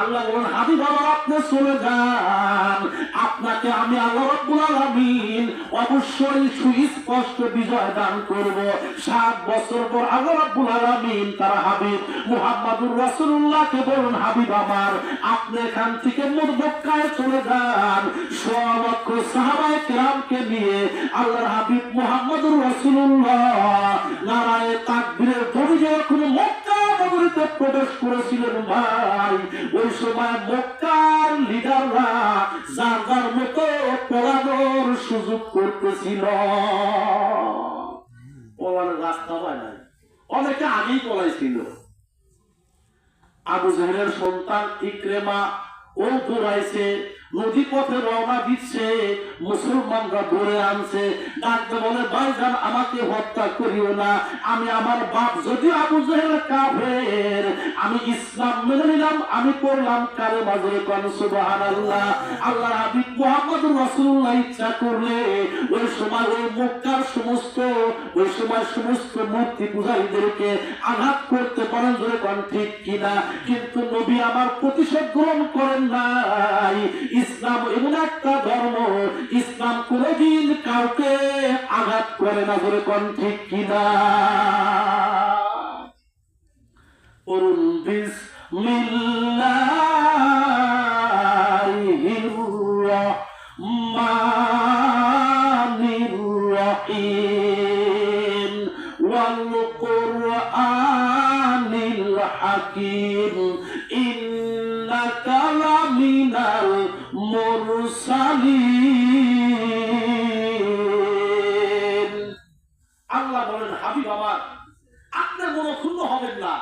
আল্লাহ বলেন হাবিব আমার আপনি চলে যান, আপনাকে আমি আল্লাহ রাব্বুল আলামিন অবশ্যই সুস্পষ্ট বিজয় দান করব। 7 বছর পর আল্লাহ রাব্বুল আলামিন তার হাবিব মুহাম্মদুর রাসূলুল্লাহকে বলেন হাবিব আমার আপনি এখান থেকে মক্কায় চলে যান। 100 লক্ষ সাহাবায়ে কেরামকে নিয়ে আল্লাহর হাবিব মুহাম্মদুর রাসূলুল্লাহ নারায়ে তাকবীরের ধ্বনি যখন মক্কা নগরীতে প্রবেশ করেছিলেন ভাই, ওই সময় মক্কার লিডাররা যার যার মতো পলানোর সুযোগ করতেছিল। পলানোর রাস্তা পায় নাই, অনেকে আগেই পলাইছিল। আবু জাহেলের সন্তান ইকরিমা ও দৌড়াইছে, নদী পথে রওনা দিচ্ছে, মুসলমানরা ধরে আনছে, ডাকতে বলে ভাইজান আমাকে হত্যা করিও না, আমি আমার বাপ যদি আবু জাহেল কাফের, আমি ইসলাম মেনে নিলাম, আমি পড়লাম কালেমা জোরে কোন সুবহানাল্লাহ। আল্লাহর হাবিব মুহাম্মদুর রাসূলুল্লাহ ইচ্ছা করলে ওই সময় ওই মক্কার সমস্ত মূর্তি পূজারীদেরকে আঘাত করতে পারেন জোরে কোন ঠিক কিনা, কিন্তু নবী আমার প্রতিশোধ গ্রহণ করেন নাই। ইসলাম এমন একটা ধর্ম, ইসলাম কোনদিন কাউকে আঘাত করে না বলে কোন ঠিক কিনা। পড়ুন বিসমিল্লাহির রহমানির রহিম ওয়াল কুরআনিল হাকীম ইন্নাকা লামিনাল মুরসালিন। আল্লাহ বলেন হাবিব আমার আপনি মনক্ষুণ্ণ হবেন না,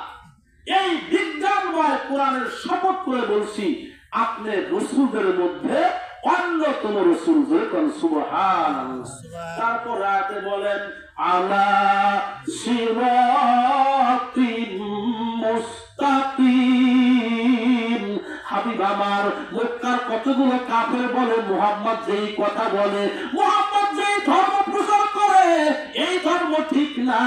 এই বিজ্ঞানময় কোরআনের শপথ করে বলছি আপনি রাসূলদের মধ্যে অন্যতম রাসূল যেরকম সুবহানাল্লাহ। তারপর আয়াতে বলেন আলা সিরাতিন মুস্তাকিম। হাবিব আমার মক্কার কতগুলো কাফের বলে মুহাম্মদ যেই কথা বলে, মুহাম্মদ যেই ধর্ম প্রচার করে এই ধর্ম ঠিক না,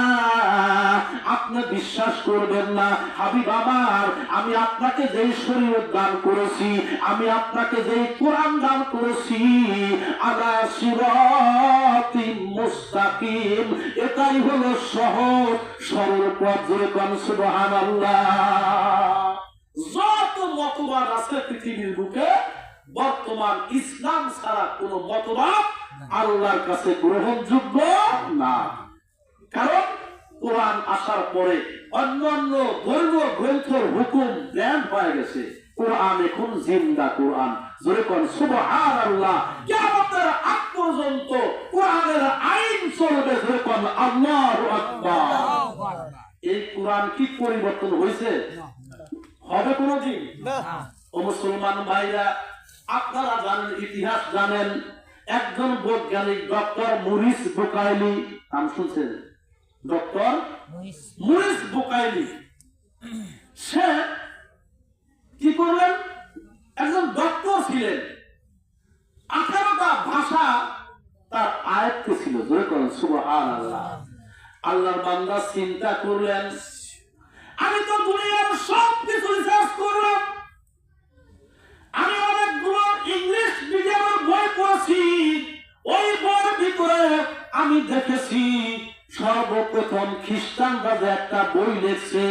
আপনি বিশ্বাস করবেন না। হাবিব আমার আমি আপনাকে যেই শরীয়ত দান করেছি, আমি আপনাকে যেই কোরআন দান করেছি, আলা সিরাতিন মুস্তাকিম, এটাই হলো সহজ সরল পথ যেরকম সুবহানাল্লাহ। যত মতবাদ আছে পৃথিবীর বুকে বর্তমান ইসলাম ছাড়া কোন মতবাদ আল্লাহর কাছে গ্রহণযোগ্য না। কারণ কোরআন আসার পরে অন্যান্য ধর্মীয় গ্রন্থের হুকুম ব্যান্ড হয়ে গেছে, কোরআন এখন জিন্দা কোরআন জোরে কোন সুবহানাল্লাহ। কিয়ামতের আগ পর্যন্ত কোরআনের আইন চলবে জোরে কোন আল্লাহু আকবার। এই কোরআন কি পরিবর্তন হয়েছে? হবে কোনদিন না। ও মুসলমান ভাইরা আপনারা জানেন, ইতিহাস জানেন, একজন বৈজ্ঞানিক ডক্টর মরিস বুকাইলি, নাম শুনছেন? ডক্টর মরিস বুকাইলি সে কি করলেন? একজন ডক্টর ছিলেন, 18টা ভাষা তার আয়ত্তে ছিল জোরে করেন সুবহানাল্লাহ। আল্লাহর বান্দা চিন্তা করলেন আমি তো দুনিয়ার সব কিছু রিসার্চ করলাম, আমি অনেকগুলো ইংলিশ মিডিয়ামের বই পড়েছি, ওই বইয়ের ভিতরে আমি দেখেছি সর্বপ্রথম খ্রিস্টানরা যে একটা বই লিখছে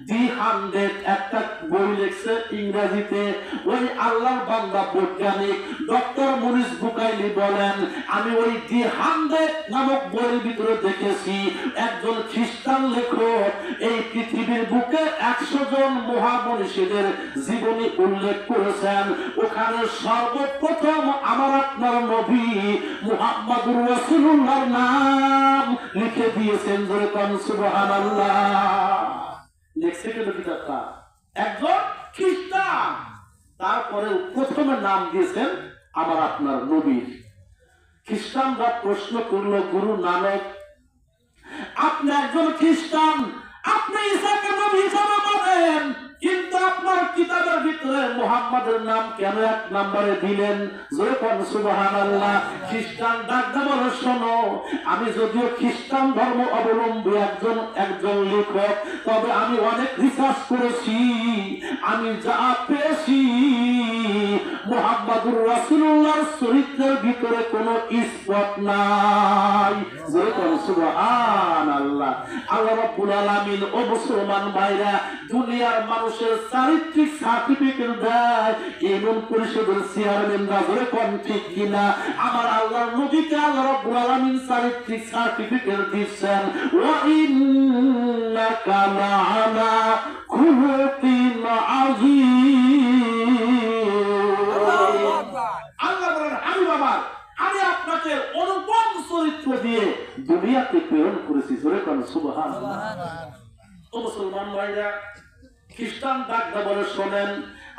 দি 100, একটা বই লিখছে ইংরেজিতে। ওই আল্লাহর বান্দা বৈজ্ঞানিক ডক্টর মরিস বুকাইলি বলেন আমি ওই দি 100 নামক বইয়ের ভিতরে দেখেছি একজন খ্রিস্টান লেখক এই পৃথিবীর বুকে 100 জন মহামনীষীদের জীবনী উল্লেখ করেছেন। ওখানে সর্বপ্রথম আমার আপনার নবী মুহাম্মদুর রাসূলুল্লাহর নাম লিখে দিয়েছেন জোরে কোন সুবহানাল্লাহ। লিখছে কেন কিতাবটা? একজন খ্রিস্টান। তারপরে প্রথমে নাম দিয়েছেন আমার আপনার নবীর। খ্রিস্টানরা প্রশ্ন করলো গুরু নানক আপনি একজন খ্রিস্টান, আপনি ঈসাকে নবী হিসেবে মানেন, কিন্তু আপনার কিতাবের ভিতরে মুহাম্মাদের নাম কেন এক নম্বরে দিলেন? জোরে কোন সুবহানাল্লাহ। খ্রিস্টান ডাক দেওয়ার শোনো, আমি যদিও খ্রিস্টান ধর্ম অবলম্বী একজন লেখক, তবে আমি অনেক রিসার্চ করেছি। আমি যা পেয়েছি মুহাম্মাদুর রাসূলুল্লাহর চরিত্রের ভিতরে কোনো স্পট নাই। জোরে কোন সুবহানাল্লাহ। আল্লাহ রাব্বুল আলামিন ও মুসলমান ভাইরা, দুনিয়ার মানুষের চারিত্রিক সার্টিফিকেট দেয় ইমাম পরিষদের চেয়ারম্যানরা। জোরে কোন ঠিক কিনা? আমার আল্লাহর নবীকে আল্লাহ রাব্বুল আলামিন চারিত্রিক সার্টিফিকেট দিচ্ছেন, ওয়া ইন্নাকা লাআলা খুলুকিন আযীম। আল্লাহ বলেন, আমি বাবা, আমি আপনাকে অনুপম চরিত্র দিয়ে দুনিয়াতে প্রেরণ করেছি। জোরে কোন সুবহানাল্লাহ। ও মুসলমান ভাইরা, খ্রিস্টান ডাক দেওয়ার শোনেন,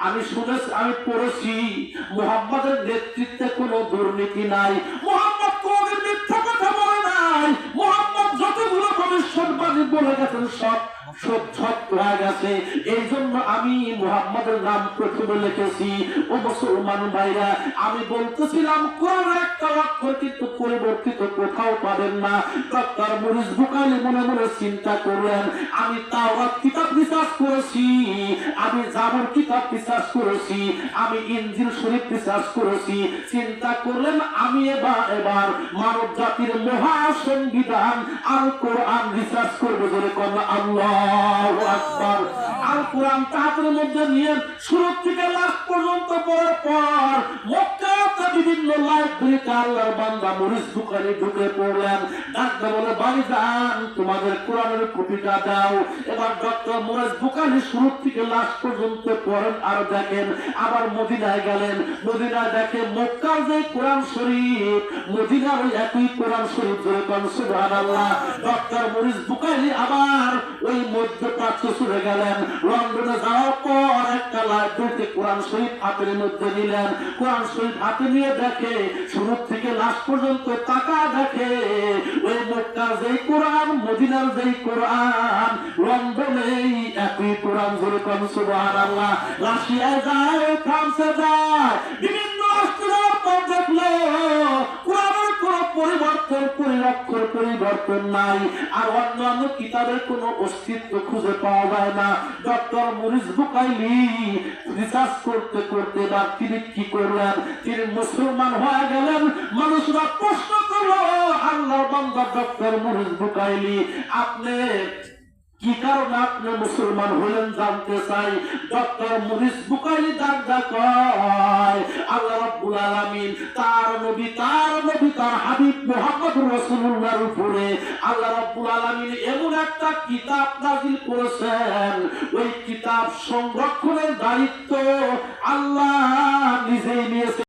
আমি শুনেছি, আমি পড়েছি মুহাম্মাদের নেতৃত্বে কোনো দুর্নীতি নাই। মুহাম্মদ কোনদিন মিথ্যা কথা বলে নাই। মুহাম্মদ যতগুলো ভবিষ্যৎবাণী বলে গেছেন সব হয়ে গেছে। এই জন্য আমি মুহাম্মাদের নাম প্রথমে লিখেছি। ও মুসলমান ভাইরা, আমি বলতেছিলাম কোরআনের একটা অক্ষর কিন্তু পরিবর্তিত কোথাও পাবেন না। ডক্টর মরিস বুখারী মনে মনে চিন্তা করলেন, আমি তাওরাত কিতাব রিসার্চ করেছি, আমি জাবুর কিতাব রিসার্চ করেছি, আমি ইনজিল শরীফ রিসার্চ করেছি। চিন্তা করলেন আমি এবার মানব জাতির মহা সংবিধান আল কোরআন রিসার্চ করবো। বলে কোন আল্লাহু আকবার। আল কোরআন তাহাতের মধ্যে নিয়ে শুরু থেকে লাস্ট পর্যন্ত পড়ার পর মক্কাতে বিভিন্ন লাইব্রেরিতে আল্লাহর বান্দা মরিস বুখারী ঢুকে পড়লেন। ডাক্তার বলে, ভাইজান তোমাদের কোরআনের কপিটা দাও। এবার ডক্টর মরিস বুখারী শুরু থেকে লাস্ট পর্যন্ত পড়েন আর দেখেন। আবার মদিনায় গেলেন, মদিনায় দেখে মক্কার যে কোরআন শরীফ, মদিনার ওই একই কোরআন শরীফ। ধরে কোন সুবহানাল্লাহ। ডক্টর মরিস বুখারী আবার ওই মধ্যপ্রাচ্য চলে গেলেন। লন্ডনে যাওয়ার পর একটা লাইব্রেরিতে কোরআন শরীফ হাতের মধ্যে নিলেন। কোরআন শরীফ হাতে নিয়ে দেখে শুরু থেকে লাস্ট পর্যন্ত তাকা দেখে ওই মক্কার যেই কোরআন, মদিনার যেই কোরআন, লন্ডনেই একই কোরআন। ধরে কোন সুবহানাল্লাহ। রাশিয়ায় যায়, ফ্রান্সে যায়, বিভিন্ন রাষ্ট্রে যাওয়ার পর দেখলো কোরআনের কোন পরিবর্তন নাই, আর অন্যান্য কিতাবের কোন অস্তিত্ব খুঁজে পাওয়া যায় না। ডক্টর মরিস বুখারী রিসার্চ করতে করতে বা তিনি কি করলেন, তিনি মুসলমান হয়ে গেলেন। মানুষরা প্রশ্ন করলো, আল্লাহর বান্দা ডক্টর মরিস বুখারী, আপনি কি কারণে আপনি মুসলমান হলেন জানতে চাই। ডক্টর মরিস বুখারী কয়, আল্লাহ রাব্বুল আলামিন তার নবী তার হাবিব মুহাম্মদুর রাসূলুল্লাহর উপরে আল্লাহ রাব্বুল আলামিন এমন একটা কিতাব নাযিল করেছেন, ওই কিতাব সংরক্ষণের দায়িত্ব আল্লাহ নিজেই নিয়েছেন।